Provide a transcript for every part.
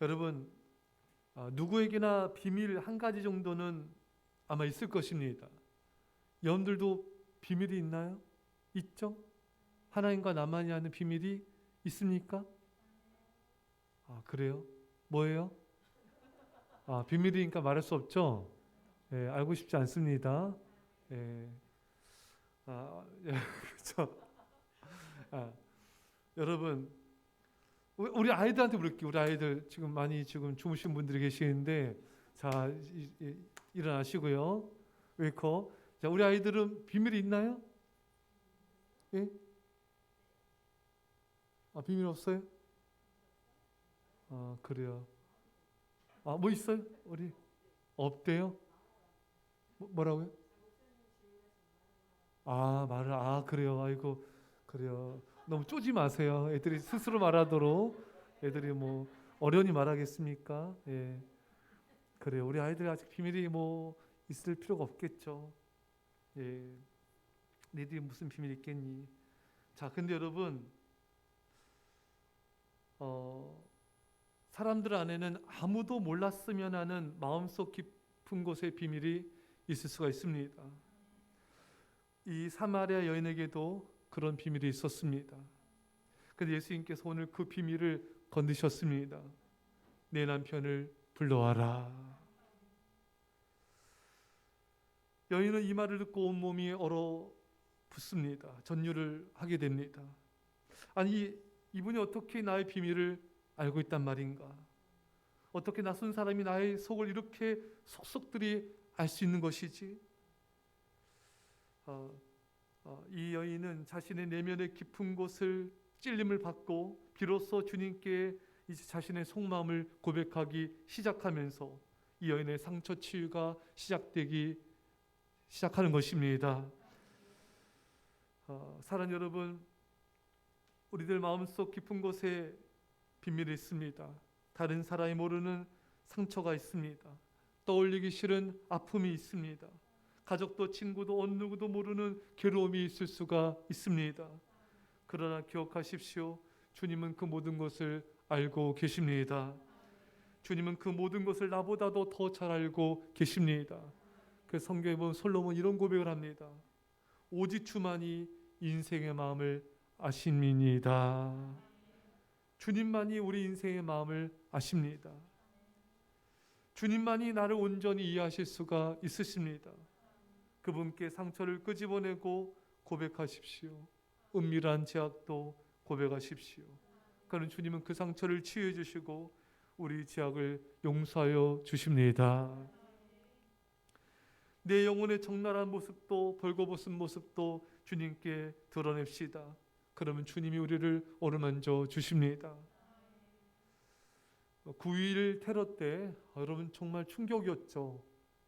여러분, 누구에게나 비밀 한 가지 정도는 아마 있을 것입니다. 여러분들도 비밀이 있나요? 있죠? 하나님과 나만이 아는 비밀이 있습니까? 그래요? 뭐예요? 비밀이니까 말할 수 없죠? 예, 알고 싶지 않습니다. 예, 예, 그렇죠. 여러분, 우리 아이들한테 물을게요. 우리 아이들 지금 많이 주무신 분들이 계시는데, 자, 일어나시고요. 웨이커. 자, 우리 아이들은 비밀이 있나요? 예? 비밀 없어요? 그래요. 뭐 있어요? 우리 없대요? 뭐라고요? 그래요. 아이고, 그래요. 너무 쪼지 마세요. 애들이 스스로 말하도록. 애들이 뭐 어련히 말하겠습니까? 예. 그래요. 우리 아이들이 아직 비밀이 뭐 있을 필요가 없겠죠. 예. 너희들이 무슨 비밀이 있겠니? 자, 근데 여러분, 사람들 안에는 아무도 몰랐으면 하는 마음속 깊은 곳에 비밀이 있을 수가 있습니다. 이 사마리아 여인에게도 그런 비밀이 있었습니다. 그런데 예수님께서 오늘 그 비밀을 건드셨습니다. 내 남편을 불러와라. 여인은 이 말을 듣고 온몸이 얼어붙습니다. 전율을 하게 됩니다. 아니, 이분이 어떻게 나의 비밀을 알고 있단 말인가? 어떻게 낯선 사람이 나의 속을 이렇게 속속들이 알 수 있는 것이지? 이 여인은 자신의 내면의 깊은 곳을 찔림을 받고 비로소 주님께 이제 자신의 속마음을 고백하기 시작하면서 이 여인의 상처 치유가 시작하는 것입니다. 사랑하는 여러분, 우리들 마음속 깊은 곳에 비밀이 있습니다. 다른 사람이 모르는 상처가 있습니다. 떠올리기 싫은 아픔이 있습니다. 가족도 친구도 어느 누구도 모르는 괴로움이 있을 수가 있습니다. 그러나 기억하십시오. 주님은 그 모든 것을 알고 계십니다. 주님은 그 모든 것을 나보다도 더 잘 알고 계십니다. 그 성경에 보면 솔로몬 이런 고백을 합니다. 오직 주만이 인생의 마음을 아십니다. 주님만이 우리 인생의 마음을 아십니다. 주님만이 나를 온전히 이해하실 수가 있으십니다. 그분께 상처를 끄집어내고 고백하십시오. 은밀한 죄악도 고백하십시오. 그러는 주님은 그 상처를 치유해 주시고 우리 죄악을 용서하여 주십니다. 내 영혼의 적나라한 모습도 벌거벗은 모습도 주님께 드러냅시다. 그러면 주님이 우리를 어루만져 주십니다. 9.11 테러 때 여러분 정말 충격이었죠.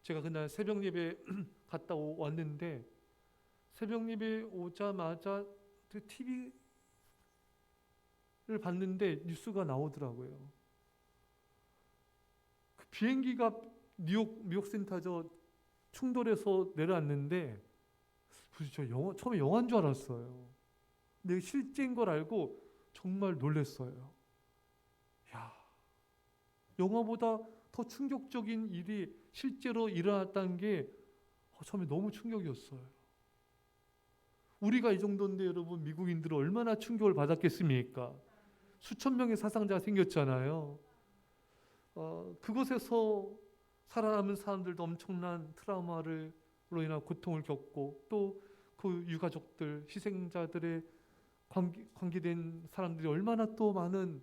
제가 그날 새벽 예배 갔다 왔는데 새벽 예배 오자마자 TV를 봤는데 뉴스가 나오더라고요. 그 비행기가 미국 센터저 충돌해서 내려왔는데 처음에 영화인 줄 알았어요. 근데 실제인 걸 알고 정말 놀랐어요. 영화보다 더 충격적인 일이 실제로 일어났다는 게 처음에 너무 충격이었어요. 우리가 이 정도인데 여러분 미국인들은 얼마나 충격을 받았겠습니까? 수천 명의 사상자가 생겼잖아요. 그곳에서 살아남은 사람들도 엄청난 트라우마로 인한 고통을 겪고 또 그 유가족들, 희생자들의 관계된 사람들이 얼마나 또 많은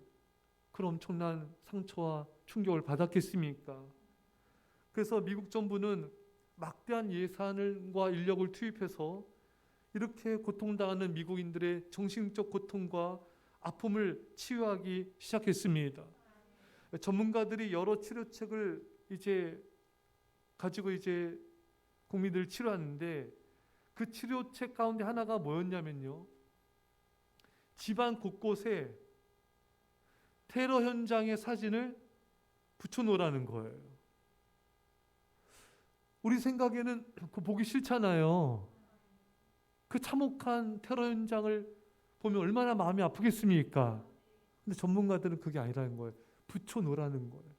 그런 엄청난 상처와 충격을 받았겠습니까? 그래서 미국 정부는 막대한 예산과 인력을 투입해서 이렇게 고통당하는 미국인들의 정신적 고통과 아픔을 치유하기 시작했습니다. 전문가들이 여러 치료책을 가지고 국민들을 치료하는데 그 치료책 가운데 하나가 뭐였냐면요. 집안 곳곳에 테러 현장의 사진을 붙여놓으라는 거예요. 우리 생각에는 그거 보기 싫잖아요. 그 참혹한 테러 현장을 보면 얼마나 마음이 아프겠습니까? 근데 전문가들은 그게 아니라는 거예요. 붙여놓으라는 거예요.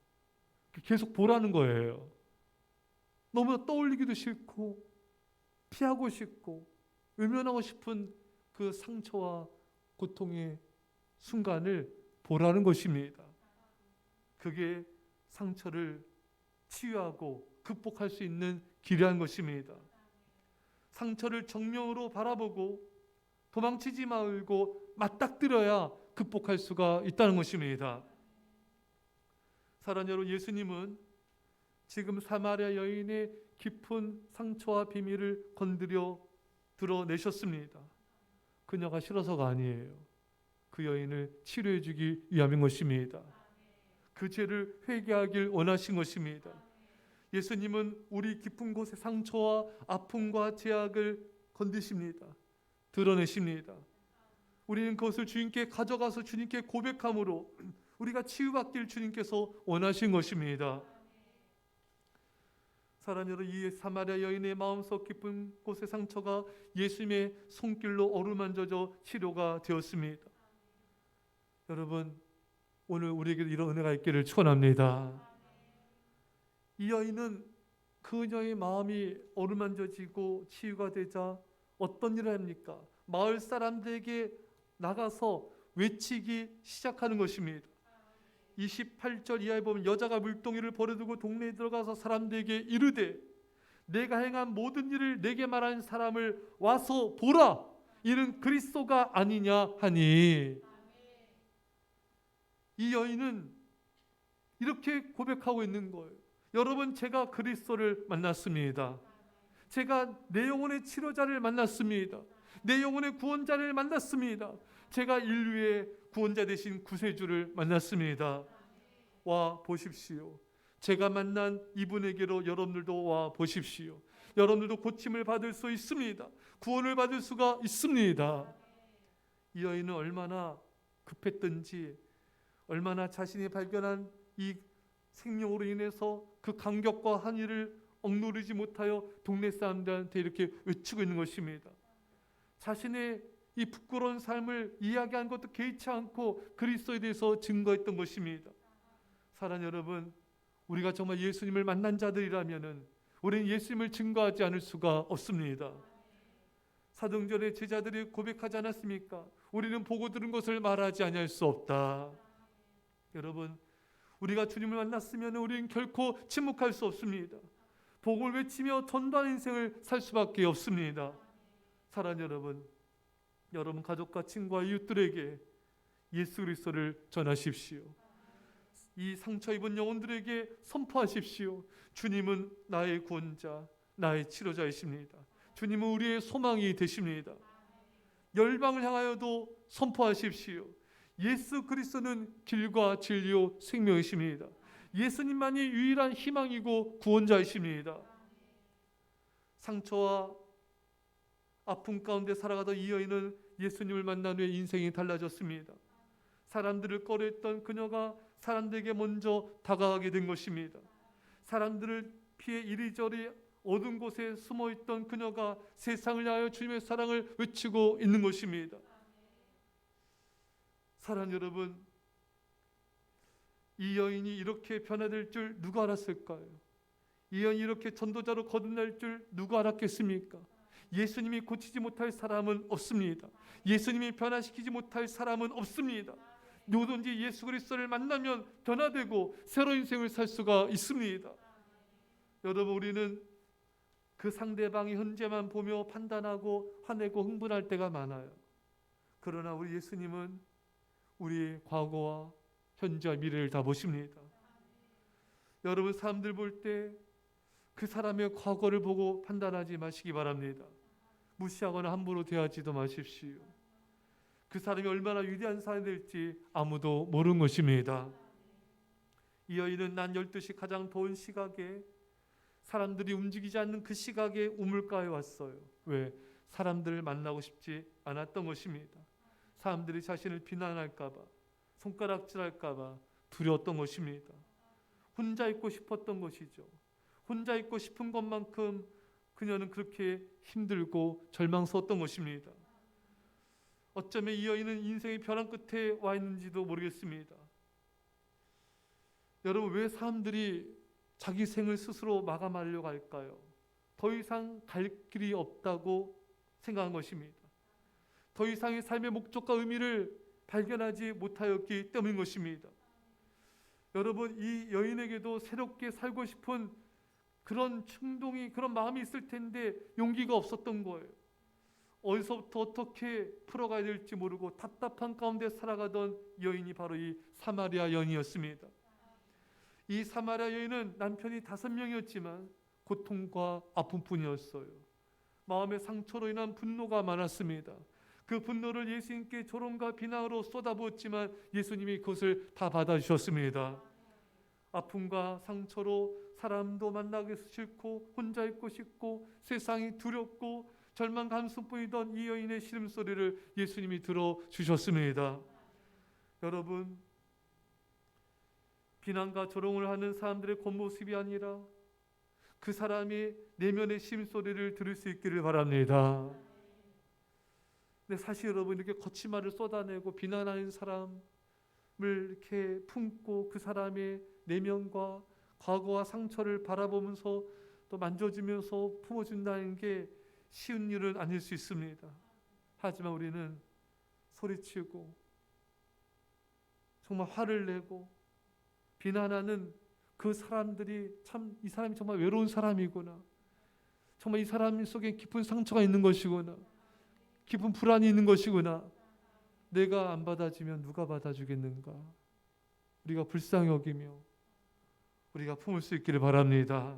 계속 보라는 거예요. 너무나 떠올리기도 싫고 피하고 싶고 외면하고 싶은 그 상처와 고통의 순간을 보라는 것입니다. 그게 상처를 치유하고 극복할 수 있는 길이라는 것입니다. 상처를 정면으로 바라보고 도망치지 말고 맞닥뜨려야 극복할 수가 있다는 것입니다. 사랑하는 여러분, 예수님은 지금 사마리아 여인의 깊은 상처와 비밀을 건드려 드러내셨습니다. 그녀가 싫어서가 아니에요. 그 여인을 치료해 주기 위함인 것입니다. 그 죄를 회개하길 원하신 것입니다. 예수님은 우리 깊은 곳의 상처와 아픔과 죄악을 건드십니다. 드러내십니다. 우리는 그것을 주님께 가져가서 주님께 고백함으로 우리가 치유받길 주님께서 원하신 것입니다. 사랑하는 여러분, 이 사마리아 여인의 마음속 깊은 곳의 상처가 예수님의 손길로 어루만져져 치료가 되었습니다. 여러분, 오늘 우리에게 이런 은혜가 있기를 축원합니다. 이 여인은 그녀의 마음이 어루만져지고 치유가 되자 어떤 일을 합니까? 마을 사람들에게 나가서 외치기 시작하는 것입니다. 28절 이하에 보면 여자가 물동이를 버려두고 동네에 들어가서 사람들에게 이르되 내가 행한 모든 일을 내게 말하는 사람을 와서 보라, 이는 그리스도가 아니냐 하니, 이 여인은 이렇게 고백하고 있는 거예요. 여러분, 제가 그리스도를 만났습니다. 제가 내 영혼의 치료자를 만났습니다. 내 영혼의 구원자를 만났습니다. 제가 인류의 구원자 되신 구세주를 만났습니다. 와 보십시오. 제가 만난 이분에게로 여러분들도 와 보십시오. 여러분들도 고침을 받을 수 있습니다. 구원을 받을 수가 있습니다. 이 여인은 얼마나 급했던지, 얼마나 자신이 발견한 이 생명으로 인해서 그 감격과 한의를 억누르지 못하여 동네 사람들한테 이렇게 외치고 있는 것입니다. 자신의 이 부끄러운 삶을 이야기한 것도 개의치 않고 그리스도에 대해서 증거했던 것입니다. 사랑하는 여러분, 우리가 정말 예수님을 만난 자들이라면 우리는 예수님을 증거하지 않을 수가 없습니다. 사도행전의 제자들이 고백하지 않았습니까? 우리는 보고 들은 것을 말하지 아니할 수 없다. 여러분, 우리가 주님을 만났으면 우리는 결코 침묵할 수 없습니다. 복음을 외치며 전도하는 인생을 살 수밖에 없습니다. 사랑하는 여러분, 여러분 가족과 친구와 이웃들에게 예수 그리스도를 전하십시오. 이 상처 입은 영혼들에게 선포하십시오. 주님은 나의 구원자, 나의 치료자이십니다. 주님은 우리의 소망이 되십니다. 열방을 향하여도 선포하십시오. 예수 그리스도는 길과 진리요 생명이십니다. 예수님만이 유일한 희망이고 구원자이십니다. 상처와 아픔 가운데 살아가던 이 여인은 예수님을 만난 후에 인생이 달라졌습니다. 사람들을 꺼려했던 그녀가 사람들에게 먼저 다가가게 된 것입니다. 사람들을 피해 이리저리 어두운 곳에 숨어있던 그녀가 세상을 향하여 주님의 사랑을 외치고 있는 것입니다. 사랑하는 여러분, 이 여인이 이렇게 변화될 줄 누가 알았을까요? 이 여인이 이렇게 전도자로 거듭날 줄 누가 알았겠습니까? 예수님이 고치지 못할 사람은 없습니다. 예수님이 변화시키지 못할 사람은 없습니다. 누구든지 예수 그리스도를 만나면 변화되고 새로운 인생을 살 수가 있습니다. 여러분, 우리는 그 상대방의 현재만 보며 판단하고 화내고 흥분할 때가 많아요. 그러나 우리 예수님은 우리의 과거와 현재와 미래를 다 보십니다. 여러분, 사람들 볼 때 그 사람의 과거를 보고 판단하지 마시기 바랍니다. 무시하거나 함부로 대하지도 마십시오. 그 사람이 얼마나 위대한 사람이 될지 아무도 모르는 것입니다. 이 여인은 난 12시 가장 더운 시각에, 사람들이 움직이지 않는 그 시각에 우물가에 왔어요. 왜? 사람들을 만나고 싶지 않았던 것입니다. 사람들이 자신을 비난할까 봐, 손가락질할까 봐 두려웠던 것입니다. 혼자 있고 싶었던 것이죠. 혼자 있고 싶은 것만큼 그녀는 그렇게 힘들고 절망스러웠던 것입니다. 어쩌면 이 여인은 인생의 벼랑 끝에 와 있는지도 모르겠습니다. 여러분, 왜 사람들이 자기 생을 스스로 마감하려고 할까요? 더 이상 갈 길이 없다고 생각한 것입니다. 더 이상의 삶의 목적과 의미를 발견하지 못하였기 때문인 것입니다. 여러분, 이 여인에게도 새롭게 살고 싶은 그런 충동이, 그런 마음이 있을 텐데 용기가 없었던 거예요. 어디서부터 어떻게 풀어가야 될지 모르고 답답한 가운데 살아가던 여인이 바로 이 사마리아 여인이었습니다. 이 사마리아 여인은 남편이 5명이었지만 고통과 아픔뿐이었어요. 마음의 상처로 인한 분노가 많았습니다. 그 분노를 예수님께 조롱과 비난으로 쏟아부었지만 예수님이 그것을 다 받아주셨습니다. 아픔과 상처로 사람도 만나기 싫고 혼자 있고 싶고 세상이 두렵고 절망 감수뿐이던 이 여인의 시름소리를 예수님이 들어주셨습니다. 여러분, 비난과 조롱을 하는 사람들의 겉모습이 아니라 그 사람이 내면의 시름소리를 들을 수 있기를 바랍니다. 근데 사실 여러분, 이렇게 거친 말을 쏟아내고 비난하는 사람을 이렇게 품고 그 사람의 내면과 과거와 상처를 바라보면서 또 만져주면서 품어준다는 게 쉬운 일은 아닐 수 있습니다. 하지만 우리는 소리치고 정말 화를 내고 비난하는 그 사람들이 참, 이 사람이 정말 외로운 사람이구나, 정말 이 사람 속에 깊은 상처가 있는 것이구나, 깊은 불안이 있는 것이구나, 내가 안 받아주면 누가 받아주겠는가, 우리가 불쌍히 여기며 우리가 품을 수 있기를 바랍니다.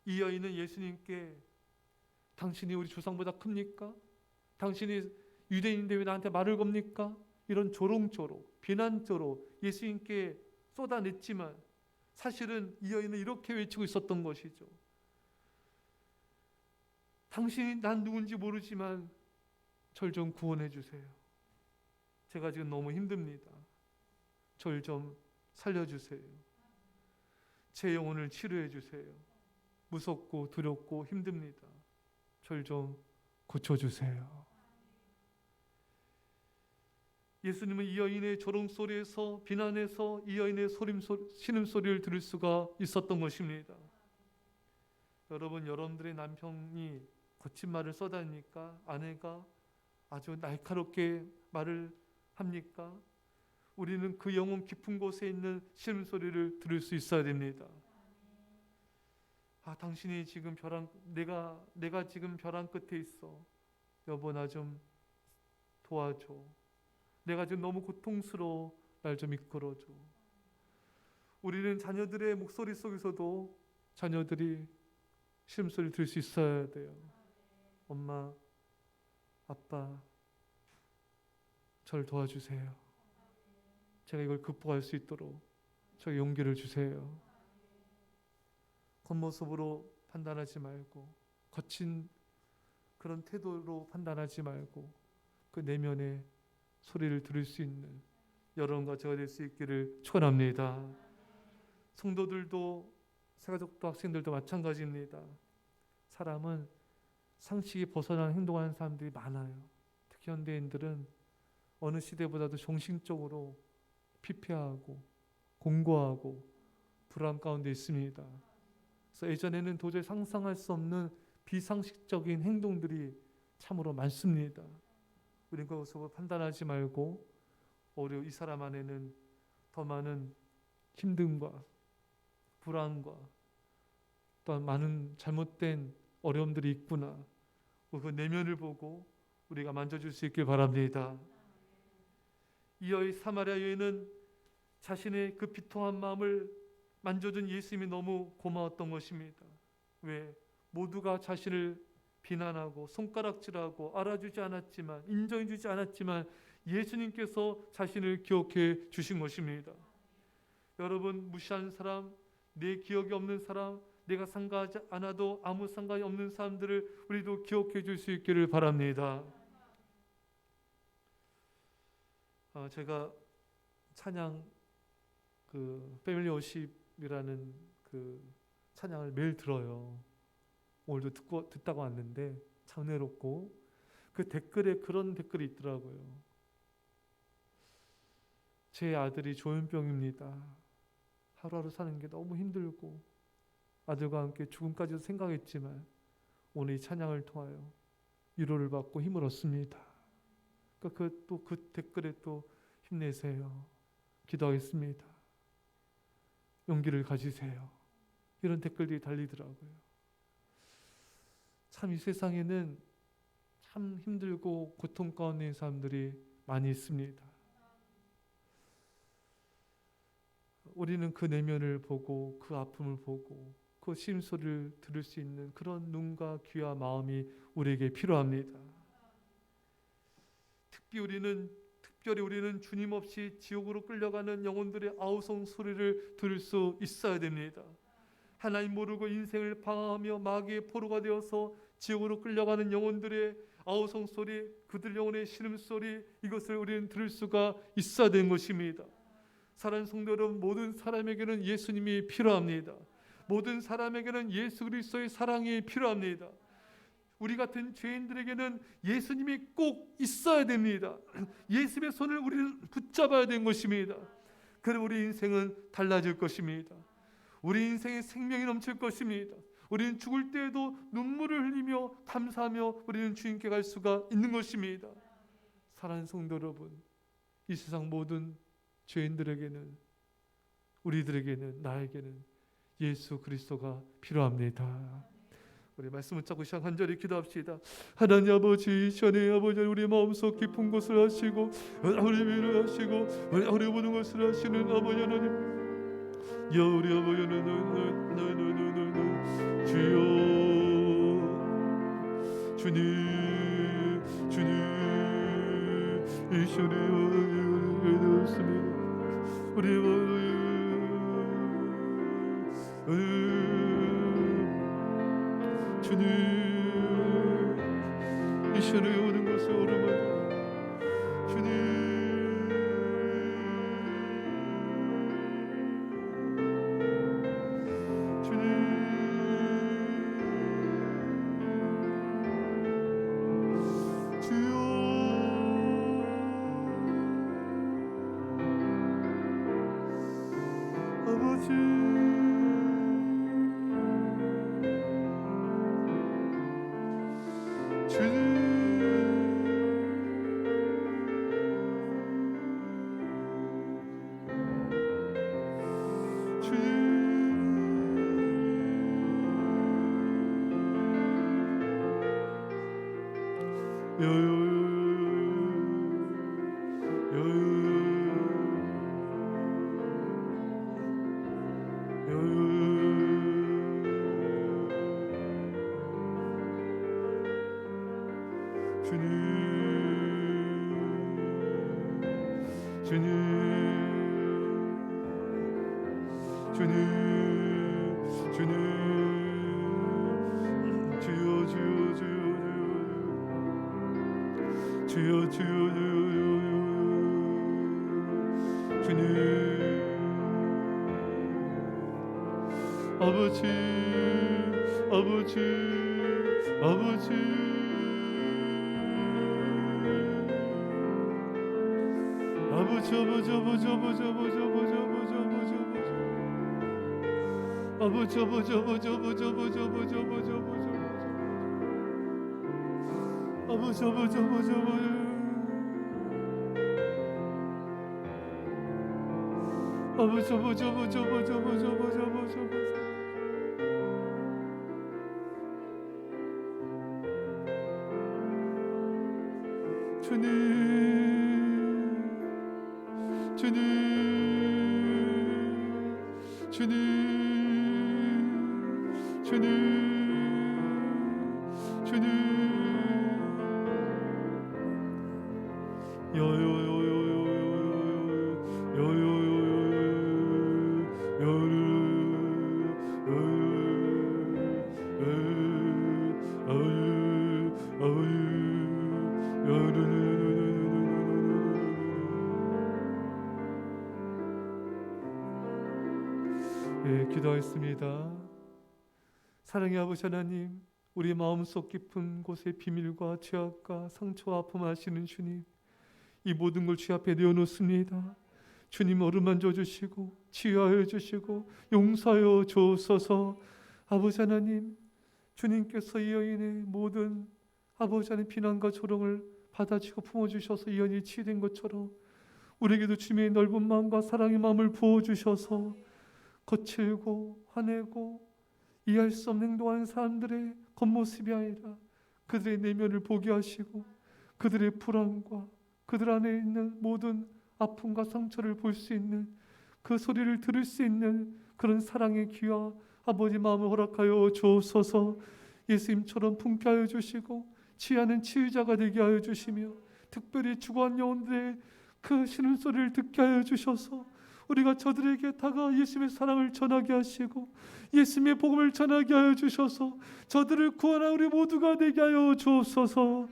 이 여인은 예수님께 당신이 우리 조상보다 큽니까? 당신이 유대인인데 왜 나한테 말을 겁니까? 이런 조롱조로 비난조로 예수님께 쏟아냈지만 사실은 이 여인은 이렇게 외치고 있었던 것이죠. 당신이 난 누군지 모르지만 절 좀 구원해 주세요. 제가 지금 너무 힘듭니다. 절 좀 살려주세요. 제 영혼을 치료해 주세요. 무섭고 두렵고 힘듭니다. 절 좀 고쳐주세요. 예수님은 이 여인의 조롱소리에서, 비난에서 이 여인의 신음소리를 들을 수가 있었던 것입니다. 여러분, 여러분들의 남편이 거친 말을 쏟아내니까 아내가 아주 날카롭게 말을 합니까? 우리는 그 영혼 깊은 곳에 있는 신음소리를 들을 수 있어야 됩니다. 당신이 지금 내가 지금 벼랑 끝에 있어. 여보, 나 좀 도와줘. 내가 지금 너무 고통스러워. 날 좀 이끌어줘. 우리는 자녀들의 목소리 속에서도 자녀들이 신음소리를 들을 수 있어야 돼요. 엄마, 아빠, 저를 도와주세요. 제가 이걸 극복할 수 있도록 저에게 용기를 주세요. 겉모습으로 판단하지 말고, 거친 그런 태도로 판단하지 말고, 그 내면의 소리를 들을 수 있는 여러분과 제가 될 수 있기를 축원합니다. 성도들도, 새가족도, 학생들도 마찬가지입니다. 사람은 상식이 벗어난 행동하는 사람들이 많아요. 특히 현대인들은 어느 시대보다도 정신적으로 피폐하고 공고하고 불안 가운데 있습니다. 그래서 예전에는 도저히 상상할 수 없는 비상식적인 행동들이 참으로 많습니다. 우리는 그것을 판단하지 말고 오히려 이 사람 안에는 더 많은 힘듦과 불안과 또한 많은 잘못된 어려움들이 있구나, 그 내면을 보고 우리가 만져줄 수 있길 바랍니다. 이 사마리아 여인은 자신의 그 비통한 마음을 만져준 예수님이 너무 고마웠던 것입니다. 왜? 모두가 자신을 비난하고 손가락질하고 알아주지 않았지만, 인정해주지 않았지만 예수님께서 자신을 기억해 주신 것입니다. 여러분, 무시하는 사람, 내 기억이 없는 사람, 내가 상관하지 않아도 아무 상관이 없는 사람들을 우리도 기억해 줄 수 있기를 바랍니다. 제가 찬양 패밀리 워십이라는 그 찬양을 매일 들어요. 오늘도 듣다가 왔는데 참 은혜롭고, 그 댓글에 그런 댓글이 있더라고요. 제 아들이 조현병입니다. 하루하루 사는 게 너무 힘들고 아들과 함께 죽음까지도 생각했지만 오늘 이 찬양을 통하여 위로를 받고 힘을 얻습니다. 그러니까 그 댓글에 또 힘내세요. 기도하겠습니다. 용기를 가지세요. 이런 댓글들이 달리더라고요. 참 이 세상에는 참 힘들고 고통 가운데 있는 사람들이 많이 있습니다. 우리는 그 내면을 보고 그 아픔을 보고 그 심소리를 들을 수 있는 그런 눈과 귀와 마음이 우리에게 필요합니다. 특별히 우리는 주님 없이 지옥으로 끌려가는 영혼들의 아우성 소리를 들을 수 있어야 됩니다. 하나님 모르고 인생을 방황하며 마귀의 포로가 되어서 지옥으로 끌려가는 영혼들의 아우성 소리, 그들 영혼의 신음소리, 이것을 우리는 들을 수가 있어야 되는 것입니다. 사랑하는 성도 여러분, 모든 사람에게는 예수님이 필요합니다. 모든 사람에게는 예수 그리스도의 사랑이 필요합니다. 우리 같은 죄인들에게는 예수님이 꼭 있어야 됩니다. 예수님의 손을 우리는 붙잡아야 되는 것입니다. 그럼 우리 인생은 달라질 것입니다. 우리 인생에 생명이 넘칠 것입니다. 우리는 죽을 때에도 눈물을 흘리며 감사하며 우리는 주님께 갈 수가 있는 것입니다. 사랑하는 성도 여러분, 이 세상 모든 죄인들에게는, 우리들에게는, 나에게는 예수 그리스도가 필요합니다. 우리 말씀을 잡고 시작 간절히 기도합시다. 하나님 아버지, 시원의 아버지, 우리 마음속 깊은 것을 하시고 우리 위로하시고 우리 모든 것을 하시는 아버지 하나님, 야 우리 아버지 하나님, 주여 주님 이 시간에 기도했습니다. 우리 주님 이 시간에 오는 것을 오르마다 주님 기도하겠습니다. 사랑의 아버지 하나님, 우리 마음속 깊은 곳에 비밀과 죄악과 상처와 아픔 하시는 주님, 이 모든 걸 주 앞에 내어놓습니다. 주님 어루만져 주시고 치유하여 주시고 용서하여 주옵소서. 아버지 하나님, 주님께서 이 여인의 모든 아버지 하나님 비난과 조롱을 받아주고 품어주셔서 이 여인이 치유된 것처럼 우리에게도 주님의 넓은 마음과 사랑의 마음을 부어주셔서 거칠고 화내고 이해할 수 없는 행동하는 사람들의 겉모습이 아니라 그들의 내면을 보게 하시고 그들의 불안과 그들 안에 있는 모든 아픔과 상처를 볼 수 있는 그 소리를 들을 수 있는 그런 사랑의 귀와 아버지 마음을 허락하여 주옵소서. 예수님처럼 품게 하여 주시고 치유하는 치유자가 되게 하여 주시며 특별히 죽어간 영혼들의 그 신음소리를 듣게 하여 주셔서 우리가 저들에게 다가 예수님의 사랑을 전하게 하시고 예수님의 복음을 전하게 하여 주셔서 저들을 구원한 우리 모두가 되게 하여 주옵소서.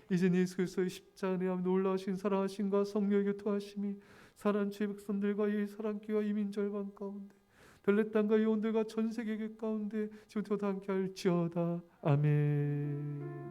이제 예수 그리스도의 십자가에 놀라우신 사랑하심과 성령의 교통하심이 사랑하는 주의 백성들과 이 사랑교와 이민 절반 가운데 별내 땅과 영혼들과 전 세계 가운데 지금부터 함께 할지어다. 아멘.